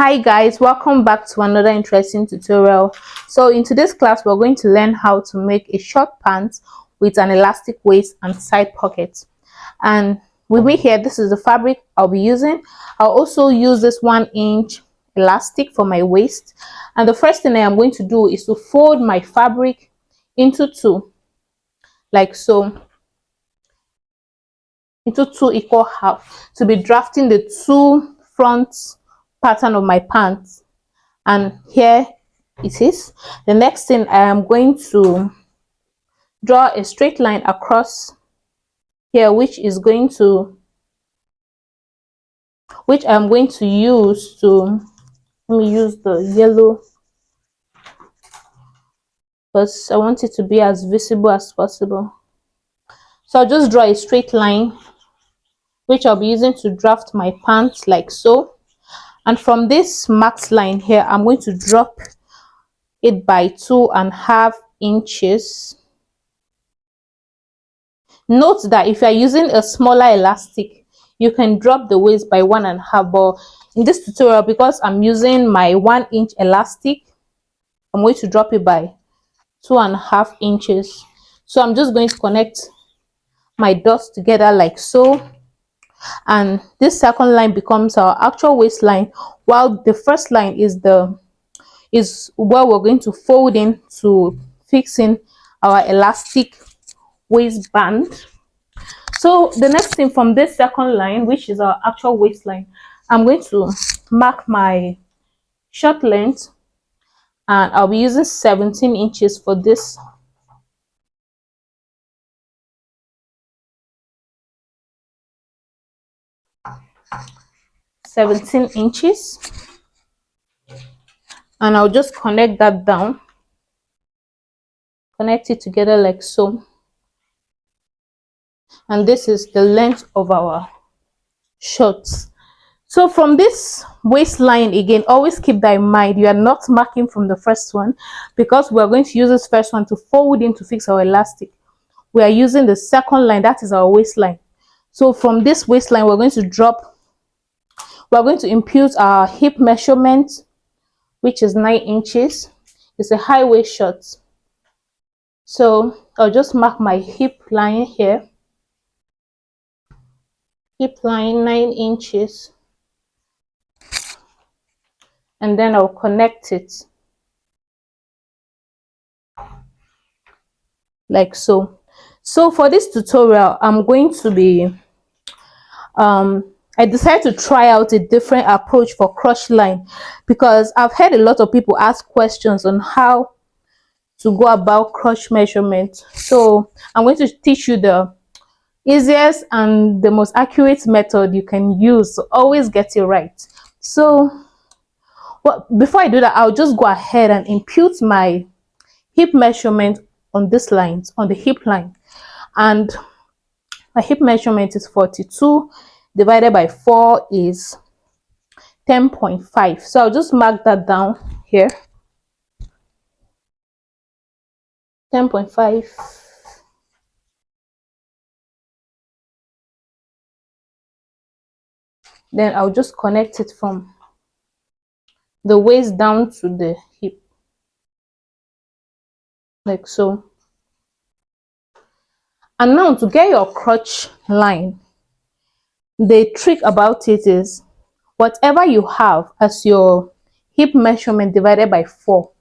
Hi guys, welcome back to another interesting tutorial. So in today's class we're going to learn how to make a short pants with an elastic waist and side pockets. And with me here, this is the fabric I'll be using. I'll also use this 1-inch elastic for my waist, and the first thing I am going to do is to fold my fabric into two, like so, into two equal half, to be drafting the two front pattern of my pants. And here it is. The next thing, I am going to draw a straight line across here, which I'm going to use to, let me use the yellow because I want it to be as visible as possible. So I'll just draw a straight line which I'll be using to draft my pants, like so. And from this marked line here, I'm going to drop it by 2.5 inches. Note that if you are using a smaller elastic, you can drop the waist by 1.5, but in this tutorial, because I'm using my 1-inch elastic, I'm going to drop it by 2.5 inches. So I'm just going to connect my dots together like so, and this second line becomes our actual waistline, while the first line is where we're going to fold in to fix in our elastic waistband. So the next thing, from this second line, which is our actual waistline, I'm going to mark my short length, and I'll be using 17 inches for this. $17, and I'll just connect that down, connect it together like so, and this is the length of our shorts. So from this waistline, again, always keep that in mind, you are not marking from the first one, because we're going to use this first one to fold in to fix our elastic. We are using the second line, that is our waistline. So from this waistline, we're going to impute our hip measurement, which is 9 inches. It's a high waist short, so I'll just mark my hip line here, hip line 9 inches, and then I'll connect it like so. So for this tutorial, I'm going to be I decided to try out a different approach for Crotchline, because I've heard a lot of people ask questions on how to go about crotch measurement. So I'm going to teach you the easiest and the most accurate method you can use to always get it right. So before I do that, I'll just go ahead and impute my hip measurement on this line, on the hip line, and my hip measurement is 42 divided by 4 is 10.5. So I'll just mark that down here, 10.5. Then I'll just connect it from the waist down to the hip, like so. And now, to get your crotch line, the trick about it is whatever you have as your hip measurement divided by 4.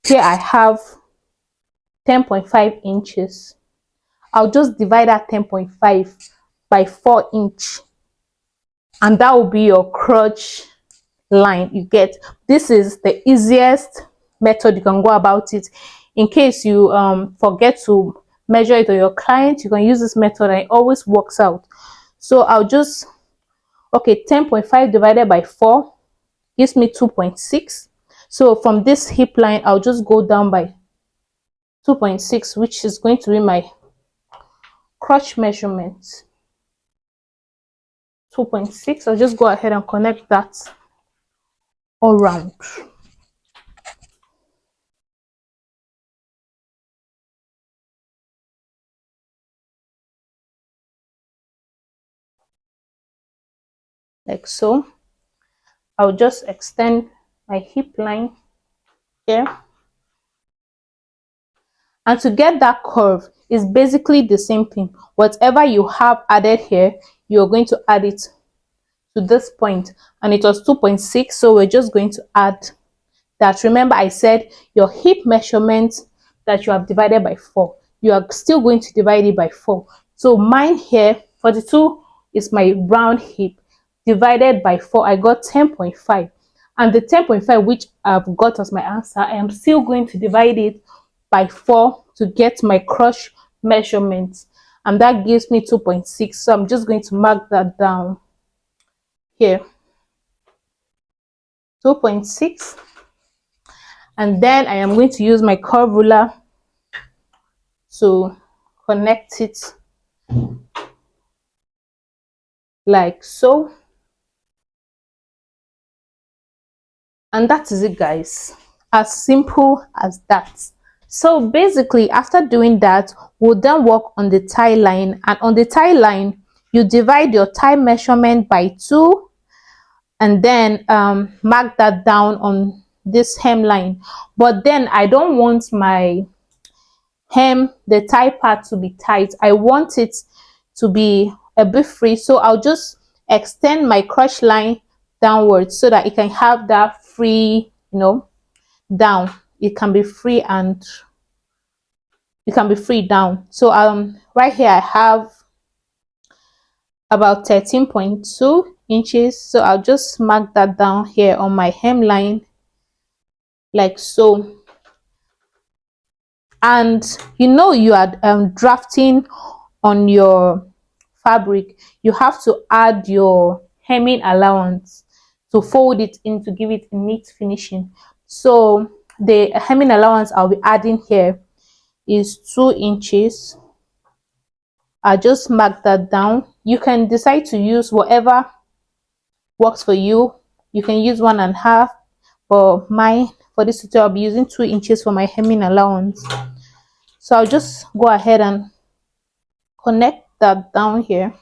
Here I have 10.5 inches. I'll just divide that 10.5 by 4 inch, and that will be your crotch line. You get, this is the easiest method you can go about it. In case you forget to measure it on your client, you can use this method and it always works out. So I'll just, okay, 10.5 divided by 4 gives me 2.6. So from this hip line, I'll just go down by 2.6, which is going to be my crotch measurement. 2.6. I'll just go ahead and connect that all round. Like so. I'll just extend my hip line here. And to get that curve is basically the same thing. Whatever you have added here, you're going to add it to this point, and it was 2.6, so we're just going to add that. Remember, I said your hip measurement that you have divided by 4, you are still going to divide it by 4. So mine here, 42 is my round hip, divided by 4, I got 10.5. And the 10.5 which I've got as my answer, I am still going to divide it by 4 to get my crotch measurement, and that gives me 2.6. So I'm just going to mark that down here, 2.6. And then I am going to use my curve ruler to connect it like so. And that is it, guys. As simple as that. So basically, after doing that, we'll then work on the tie line. And on the tie line, you divide your tie measurement by 2, and then mark that down on this hemline. But then I don't want my hem, the tie part, to be tight. I want it to be a bit free, so I'll just extend my crotch line downwards so that it can have that free, down. It can be free, and it can be free down. So right here I have about 13.2 inches, so I'll just mark that down here on my hemline like so. And you are drafting on your fabric, you have to add your hemming allowance to fold it in to give it a neat finishing. So the hemming allowance I'll be adding here is 2 inches. I just mark that down. You can decide to use whatever works for you. You can use 1.5, for this tutorial I'll be using 2 inches for my hemming allowance. So I'll just go ahead and connect that down here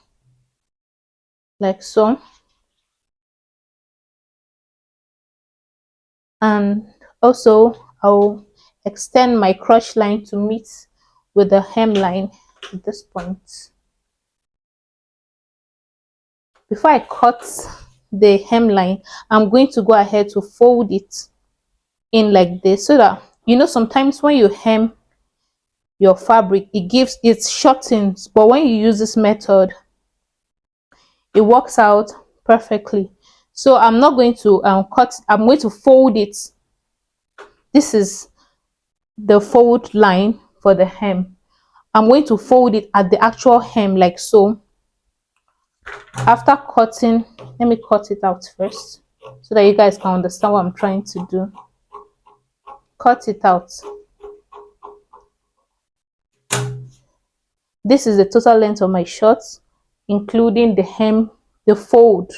like so. And also I'll extend my crotch line to meet with the hemline at this point. Before I cut the hemline, I'm going to go ahead to fold it in like this, so that sometimes when you hem your fabric, it shortens, but when you use this method, it works out perfectly. So I'm not going to cut, I'm going to fold it. This is the fold line for the hem. I'm going to fold it at the actual hem like so. After cutting, let me cut it out first so that you guys can understand what I'm trying to do. Cut it out. This is the total length of my shorts, including the hem, the fold.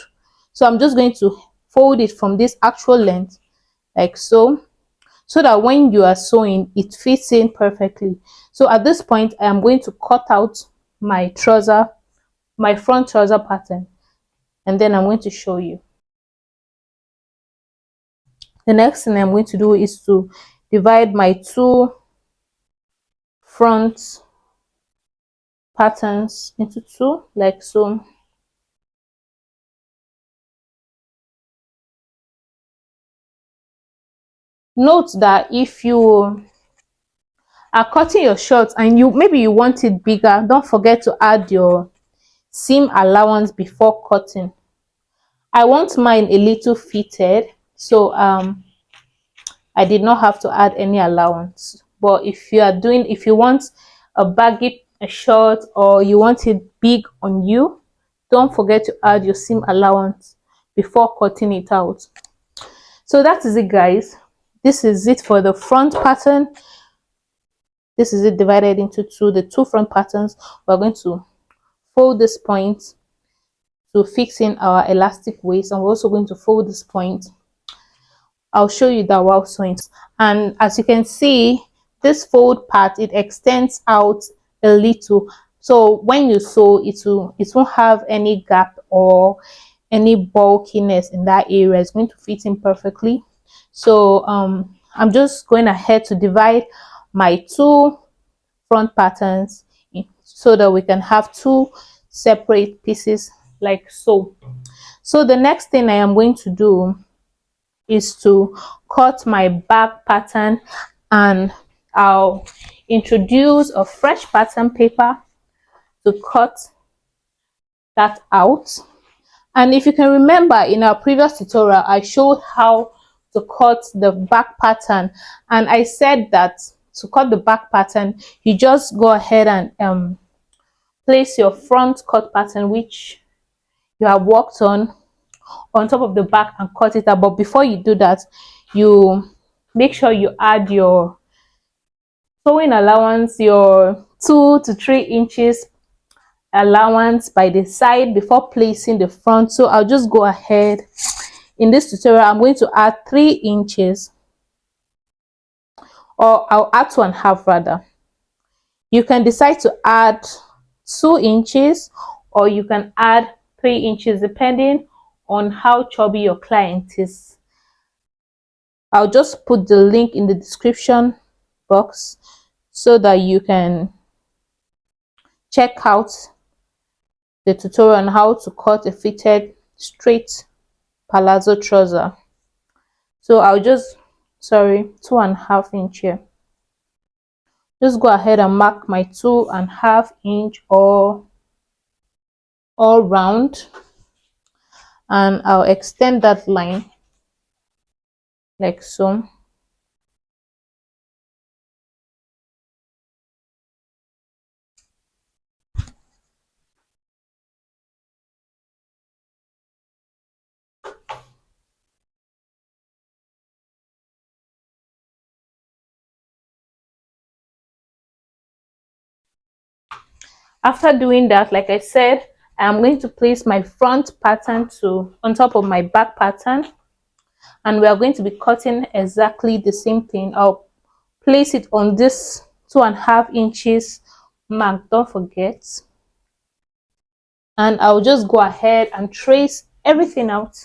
So I'm just going to fold it from this actual length like so that when you are sewing, it fits in perfectly. So at this point, I am going to cut out my trouser, my front trouser pattern, and then I'm going to show you. The next thing I'm going to do is to divide my 2 front patterns into 2 like so. Note that if you are cutting your shorts and maybe you want it bigger, don't forget to add your seam allowance before cutting. I want mine a little fitted, so I did not have to add any allowance. But if you want a baggy short, or you want it big on you, don't forget to add your seam allowance before cutting it out. So that is it, guys. This is it for the front pattern. This is it divided into 2, the 2 front patterns. We're going to fold this point to fix in our elastic waist, and we're also going to fold this point. I'll show you that while sewing. And as you can see, this fold part, it extends out a little, so when you sew, it won't have any gap or any bulkiness in that area. It's going to fit in perfectly. So I'm just going ahead to divide my two front patterns so that we can have two separate pieces like so. So the next thing I am going to do is to cut my back pattern, and I'll introduce a fresh pattern paper to cut that out. And if you can remember, in our previous tutorial I showed how to cut the back pattern, and I said that to cut the back pattern you just go ahead and place your front cut pattern which you have worked on top of the back and cut it out. But before you do that, you make sure you add your sewing allowance, your 2 to 3 inches allowance by the side before placing the front. So I'll just go ahead. In this tutorial I'm going to add 3 inches, or I'll add 2.5 rather. You can decide to add 2 inches or you can add 3 inches depending on how chubby your client is. I'll just put the link in the description box so that you can check out the tutorial on how to cut a fitted straight palazzo trouser. So I'll just 2.5 inch here. Just go ahead and mark my 2.5 inch all round, and I'll extend that line like so. After doing that, like I said, I'm going to place my front pattern on top of my back pattern, and we are going to be cutting exactly the same thing. I'll place it on this 2.5 inches mark, don't forget, and I'll just go ahead and trace everything out.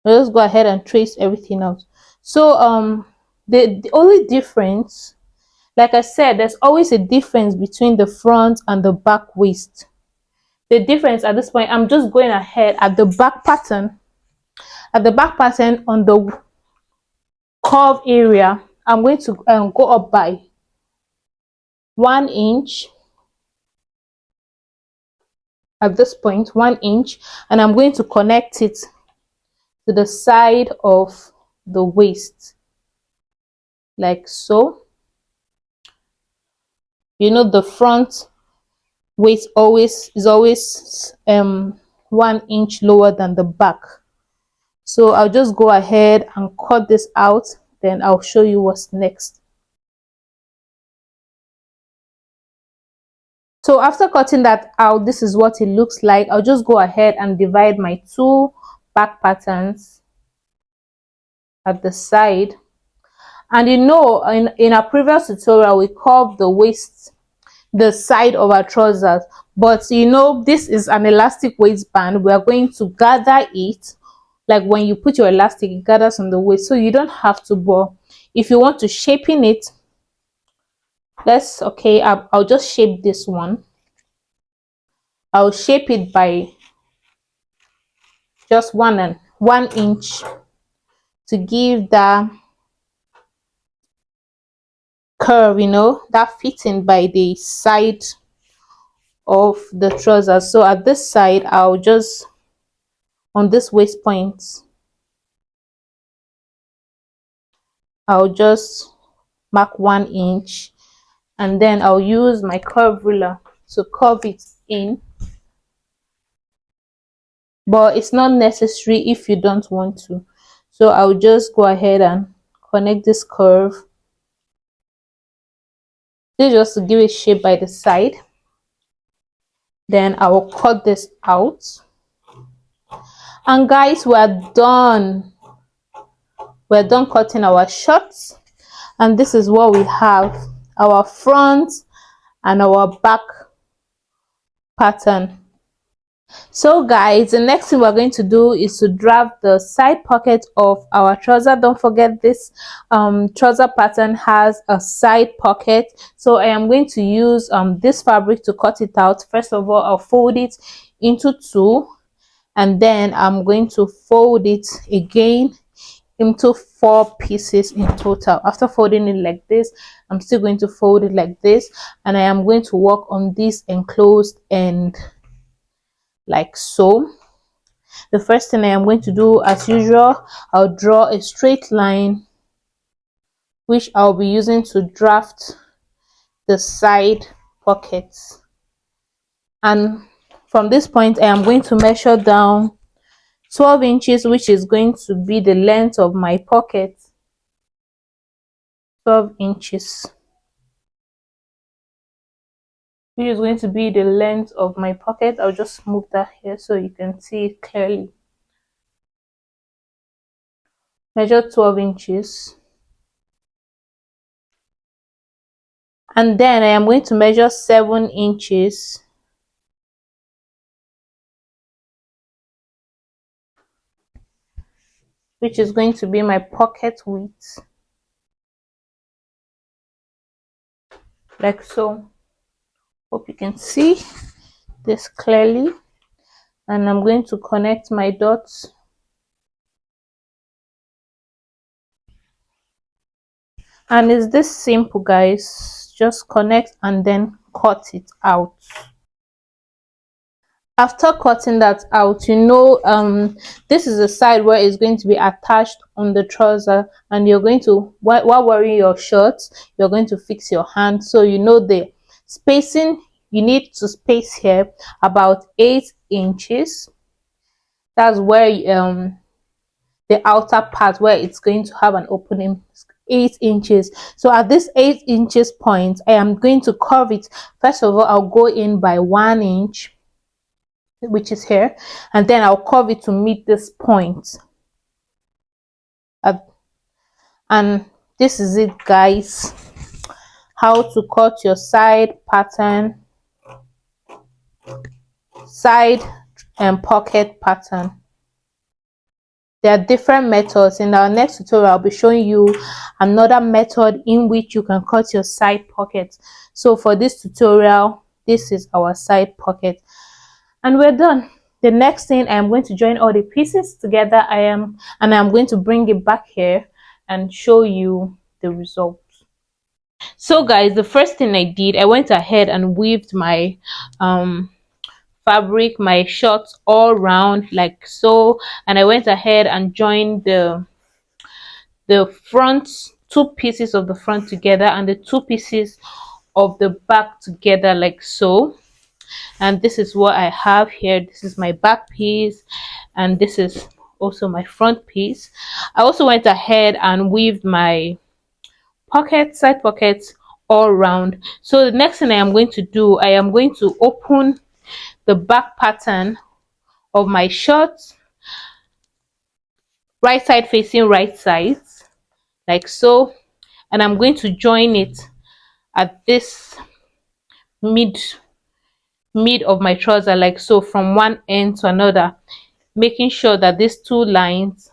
I'll just go ahead and trace everything out. So the only difference, like I said, there's always a difference between the front and the back waist. The difference at this point, I'm just going ahead at the back pattern. At the back pattern on the curve area, I'm going to go up by 1 inch. At this point, 1 inch, and I'm going to connect it to the side of the waist like so. You know, the front waist is always 1 inch lower than the back. So I'll just go ahead and cut this out, then I'll show you what's next. So after cutting that out, this is what it looks like. I'll just go ahead and divide my 2 back patterns at the side. And you know, in our previous tutorial we curved the waist, the side of our trousers, but you know, this is an elastic waistband. We are going to gather it, like when you put your elastic, it gathers on the waist, so you don't have to. But if you want to shape in it, I'll just shape this one. I'll shape it by just 1 inch to give that curve, you know, that fitting by the side of the trouser. So at this side, I'll just, on this waist point, I'll just mark 1 inch, and then I'll use my curve ruler to curve it in, but it's not necessary if you don't want to. So I'll just go ahead and connect this curve. This is just to give it shape by the side. Then I will cut this out, and guys, we're done cutting our shorts, and this is what we have: our front and our back pattern. So guys, the next thing we're going to do is to draft the side pocket of our trouser. Don't forget this trouser pattern has a side pocket, so I am going to use this fabric to cut it out. First of all, I'll fold it into two, and then I'm going to fold it again into 4 pieces in total. After folding it like this, I'm still going to fold it like this, and I am going to work on this enclosed end like so. The first thing I am going to do, as usual, I'll draw a straight line which I'll be using to draft the side pockets, and from this point I am going to measure down 12 inches, which is going to be the length of my pocket. 12 inches, which is going to be the length of my pocket. I'll just move that here so you can see it clearly. Measure 12 inches, and then I am going to measure 7 inches, which is going to be my pocket width, like so. Hope you can see this clearly. And I'm going to connect my dots. And it's this simple, guys. Just connect and then cut it out. After cutting that out, you know, this is the side where it's going to be attached on the trouser, and you're going to, while wearing your shorts, you're going to fix your hand. So you know the spacing, you need to space here about 8 inches. That's where the outer part where it's going to have an opening, 8 inches. So at this 8 inches point, I am going to curve it. First of all, I'll go in by 1 inch, which is here, and then I'll curve it to meet this point. And this is it, guys, how to cut your side pattern, side and pocket pattern. There are different methods. In our next tutorial, I'll be showing you another method in which you can cut your side pocket. So for this tutorial, this is our side pocket, and we're done. The next thing, I am going to join all the pieces together. I'm going to bring it back here and show you the result. So guys, the first thing I did, I went ahead and weaved my fabric, my shorts all round like so, and I went ahead and joined the front 2 pieces of the front together and the 2 pieces of the back together like so. And this is what I have here. This is my back piece, and this is also my front piece. I also went ahead and weaved my pockets, side pockets all round. So the next thing I am going to do, I am going to open the back pattern of my shorts, right side facing right side like so, and I'm going to join it at this mid of my trouser like so, from one end to another, making sure that these 2 lines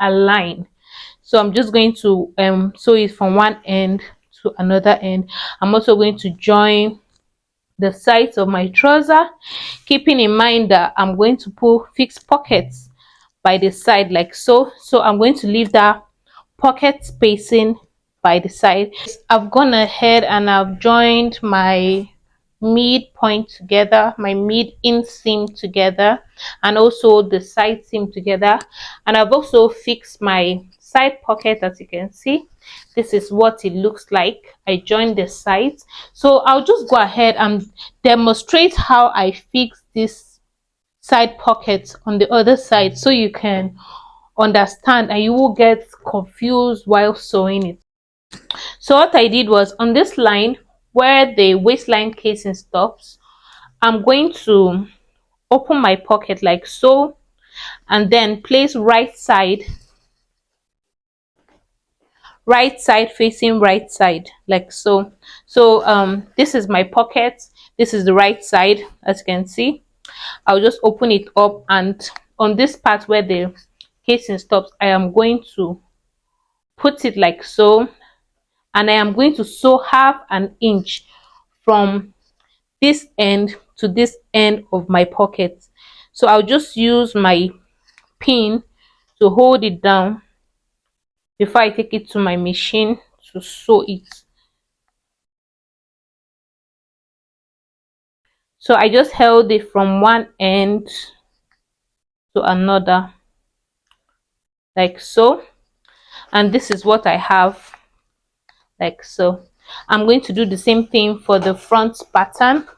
align. So I'm just going to sew it from one end to another end. I'm also going to join the sides of my trouser, keeping in mind that I'm going to put fixed pockets by the side like so. So I'm going to leave that pocket spacing by the side. I've gone ahead and I've joined my midpoint together, my mid inseam together, and also the side seam together, and I've also fixed my side pocket. As you can see, this is what it looks like. I joined the sides, so I'll just go ahead and demonstrate how I fix this side pocket on the other side so you can understand and you will get confused while sewing it. So what I did was, on this line where the waistline casing stops, I'm going to open my pocket like so, and then place right side facing right side like so. So this is my pocket, This is the right side. As you can see, I'll just open it up, and on this part where the casing stops, I am going to put it like so, and I am going to sew 1/2 inch from this end to this end of my pocket. So I'll just use my pin to hold it down before I take it to my machine to sew it. So I just held it from one end to another like so, and this is what I have like so. I'm going to do the same thing for the front pattern.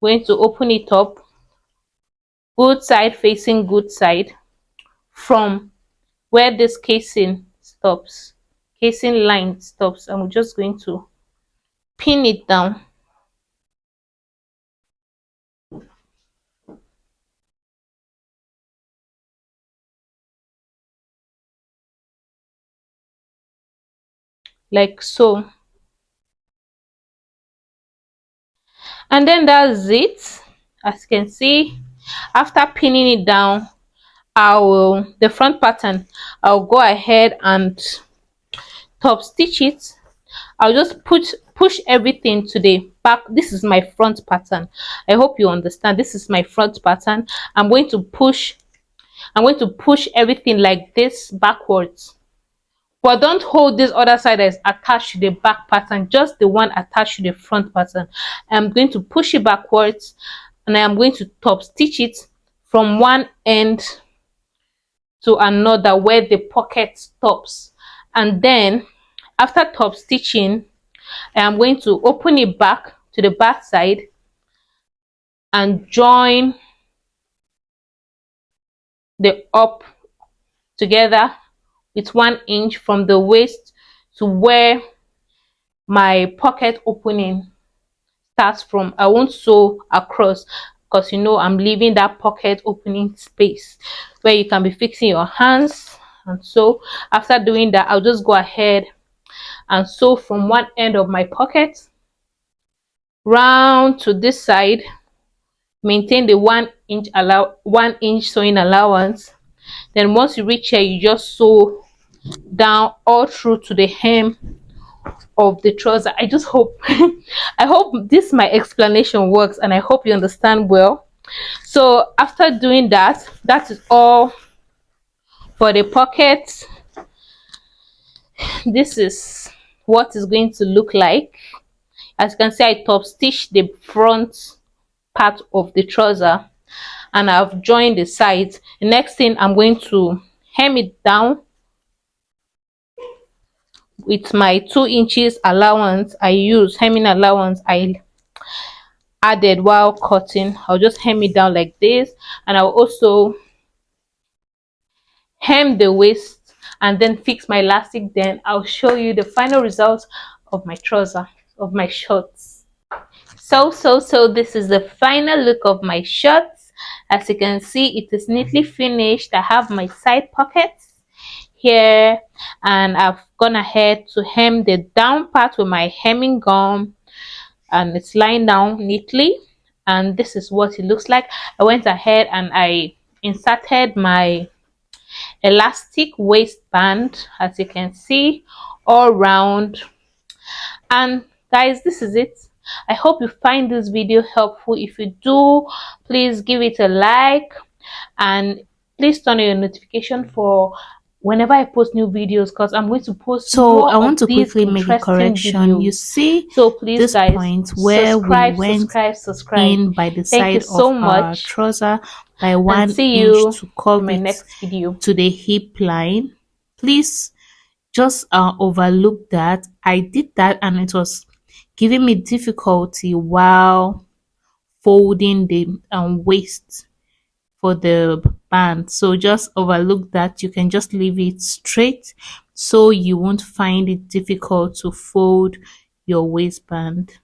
Going to open it up, good side facing good side, from where this casing stops, casing line stops. I'm just going to pin it down like so, and then that's it. As you can see, after pinning it down, the front pattern, I'll go ahead and top stitch it. I'll just push everything to the back. This is my front pattern. I hope you understand. This is my front pattern. I'm going to push everything like this backwards, but don't hold this other side that is attached to the back pattern, just the one attached to the front pattern. I'm going to push it backwards, and I am going to top stitch it from one end to another where the pocket stops. And then after top stitching, I am going to open it back to the back side and join the up together with 1 inch from the waist to where my pocket opening starts from. I won't sew across because you know I'm leaving that pocket opening space where you can be fixing your hands. And so after doing that, I'll just go ahead and sew from one end of my pocket round to this side. Maintain the 1 inch sewing allowance. Then once you reach here, you just sew down all through to the hem of the trouser. I just hope I hope this my explanation works, and I hope you understand well. So after doing that, that is all for the pocket. This is what is going to look like. As you can see, I top stitched the front part of the trouser and I've joined the sides. The next thing, I'm going to hem it down with my 2 inches allowance. I use hemming allowance I added while cutting. I'll just hem it down like this, and I'll also hem the waist and then fix my elastic. Then I'll show you the final result of my trouser, of my shorts. So this is the final look of my shorts. As you can see, it is neatly finished. I have my side pockets here, and I've gone ahead to hem the down part with my hemming gum, and it's lying down neatly, and this is what it looks like. I went ahead and I inserted my elastic waistband, as you can see, all round. And guys, this is it. I hope you find this video helpful. If you do, please give it a like, and please turn on your notification for whenever I post new videos, because I'm going to post. So I want to quickly make a correction. Videos. You see, so please, this guys, point where we went subscribe in by the side of our trouser by 1 inch to cover my next video to the hip line. Please just overlook that. I did that and it was giving me difficulty while folding the waist for the band. So just overlook that. You can just leave it straight so you won't find it difficult to fold your waistband.